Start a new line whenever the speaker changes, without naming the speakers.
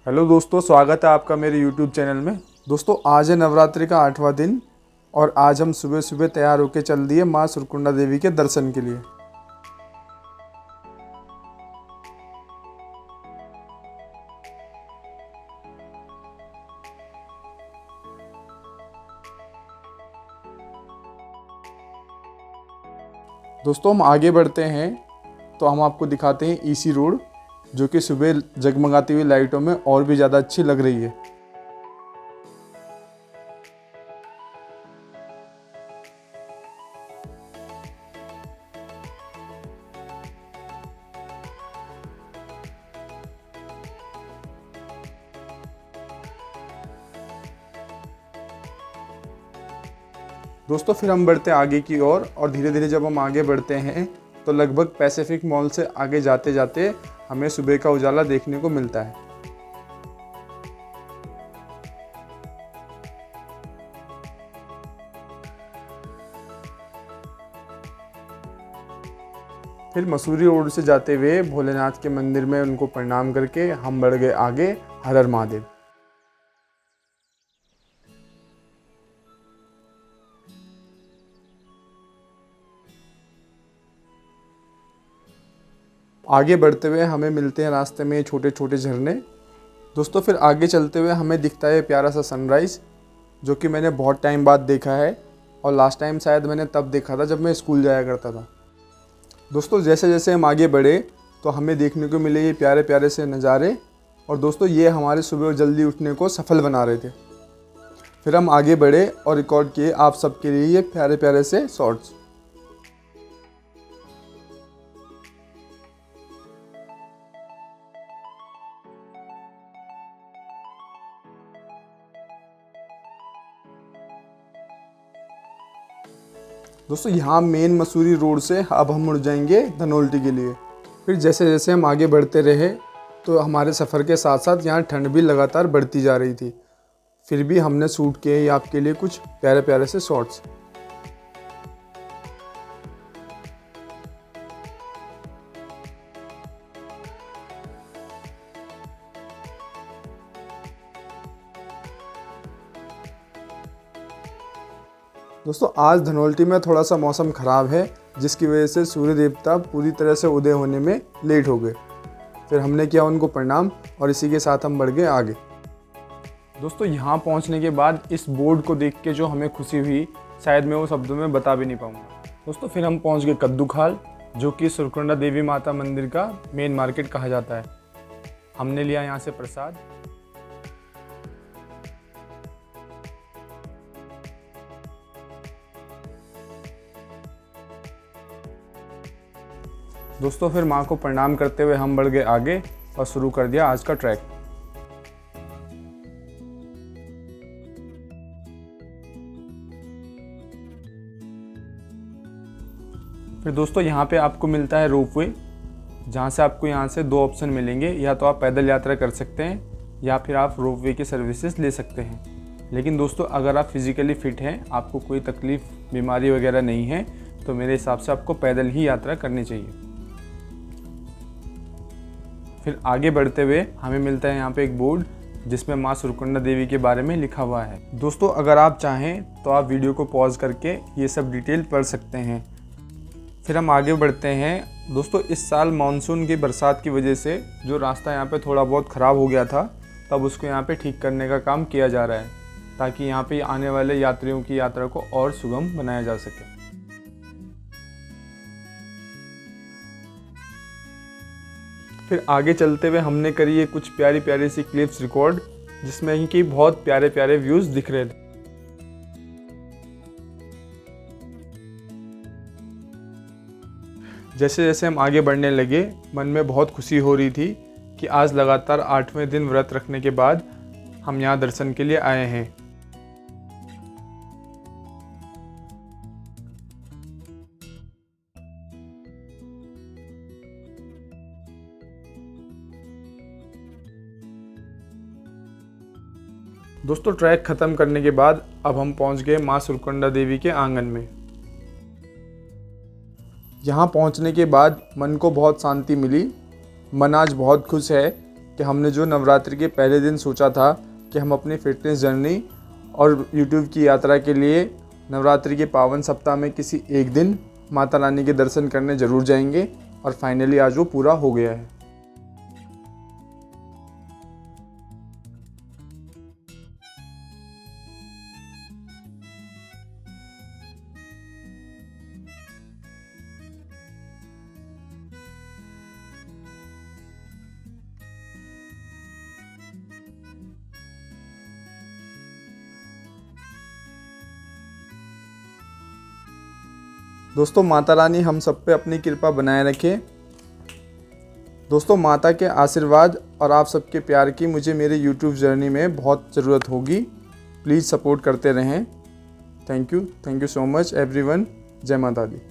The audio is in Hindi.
हेलो दोस्तों, स्वागत है आपका मेरे YouTube चैनल में। दोस्तों, आज है नवरात्रि का 8वां दिन और आज हम सुबह सुबह तैयार होकर चल दिए माँ सुरकुंडा देवी के दर्शन के लिए। दोस्तों, हम आगे बढ़ते हैं तो हम आपको दिखाते हैं ईसी रोड, जो कि सुबह जगमगाती हुई लाइटों में और भी ज़्यादा अच्छी लग रही है। दोस्तों, फिर हम बढ़ते आगे की ओर और धीरे धीरे जब हम आगे बढ़ते हैं तो लगभग पैसिफिक मॉल से आगे जाते जाते हमें सुबह का उजाला देखने को मिलता है। फिर मसूरी रोड से जाते हुए भोलेनाथ के मंदिर में उनको प्रणाम करके हम बढ़ गए आगे हर हर महादेव। आगे बढ़ते हुए हमें मिलते हैं रास्ते में छोटे छोटे झरने। दोस्तों, फिर आगे चलते हुए हमें दिखता है प्यारा सा सनराइज़, जो कि मैंने बहुत टाइम बाद देखा है और लास्ट टाइम शायद मैंने तब देखा था जब मैं स्कूल जाया करता था। दोस्तों, जैसे जैसे हम आगे बढ़े तो हमें देखने को मिले ये प्यारे प्यारे से नज़ारे और दोस्तों ये हमारे सुबह जल्दी उठने को सफल बना रहे थे। फिर हम आगे बढ़े और रिकॉर्ड किए आप सबके लिए ये प्यारे प्यारे से शॉर्ट्स। दोस्तों, यहाँ मेन मसूरी रोड से अब हम मुड़ जाएंगे धनोल्टी के लिए। फिर जैसे जैसे हम आगे बढ़ते रहे तो हमारे सफ़र के साथ साथ यहाँ ठंड भी लगातार बढ़ती जा रही थी। फिर भी हमने शूट किए आपके लिए कुछ प्यारे प्यारे से शॉट्स। दोस्तों, आज धनोल्टी में थोड़ा सा मौसम ख़राब है, जिसकी वजह से सूर्य देवता पूरी तरह से उदय होने में लेट हो गए। फिर हमने किया उनको प्रणाम और इसी के साथ हम बढ़ गए आगे। दोस्तों, यहाँ पहुँचने के बाद इस बोर्ड को देख के जो हमें खुशी हुई, शायद मैं वो शब्दों में बता भी नहीं पाऊँगा। दोस्तों, फिर हम पहुँच गए कद्दू खाल, जो कि सुरकुंडा देवी माता मंदिर का मेन मार्केट कहा जाता है। हमने लिया यहाँ से प्रसाद। दोस्तों, फिर माँ को प्रणाम करते हुए हम बढ़ गए आगे और शुरू कर दिया आज का ट्रैक। फिर दोस्तों, यहाँ पे आपको मिलता है रोपवे, जहाँ से आपको यहाँ से दो ऑप्शन मिलेंगे, या तो आप पैदल यात्रा कर सकते हैं या फिर आप रोपवे की सर्विसेज ले सकते हैं। लेकिन दोस्तों, अगर आप फिज़िकली फ़िट हैं, आपको कोई तकलीफ़ बीमारी वगैरह नहीं है, तो मेरे हिसाब से आपको पैदल ही यात्रा करनी चाहिए। फिर आगे बढ़ते हुए हमें मिलता है यहाँ पे एक बोर्ड, जिसमें माँ सुरकुंडा देवी के बारे में लिखा हुआ है। दोस्तों, अगर आप चाहें तो आप वीडियो को पॉज करके ये सब डिटेल पढ़ सकते हैं। फिर हम आगे बढ़ते हैं। दोस्तों, इस साल मानसून की बरसात की वजह से जो रास्ता यहाँ पे थोड़ा बहुत ख़राब हो गया था, तब उसको यहाँ पे ठीक करने का काम किया जा रहा है, ताकि यहाँ पे आने वाले यात्रियों की यात्रा को और सुगम बनाया जा सके। फिर आगे चलते हुए हमने करी ये कुछ प्यारी प्यारी सी क्लिप्स रिकॉर्ड, जिसमें इनकी बहुत प्यारे प्यारे व्यूज़ दिख रहे थे। जैसे जैसे हम आगे बढ़ने लगे, मन में बहुत खुशी हो रही थी कि आज लगातार 8वें दिन व्रत रखने के बाद हम यहाँ दर्शन के लिए आए हैं। दोस्तों, ट्रैक ख़त्म करने के बाद अब हम पहुंच गए माँ सुरकुंडा देवी के आंगन में। यहाँ पहुंचने के बाद मन को बहुत शांति मिली। मन आज बहुत खुश है कि हमने जो नवरात्रि के पहले दिन सोचा था कि हम अपनी फिटनेस जर्नी और यूट्यूब की यात्रा के लिए नवरात्रि के पावन सप्ताह में किसी एक दिन माता रानी के दर्शन करने ज़रूर जाएंगे, और फाइनली आज वो पूरा हो गया है। दोस्तों माता रानी हम सब पे अपनी कृपा बनाए रखे। दोस्तों माता के आशीर्वाद और आप सबके प्यार की मुझे मेरे यूट्यूब जर्नी में बहुत ज़रूरत होगी। प्लीज़ सपोर्ट करते रहें। Thank you so much everyone. जय माता दी।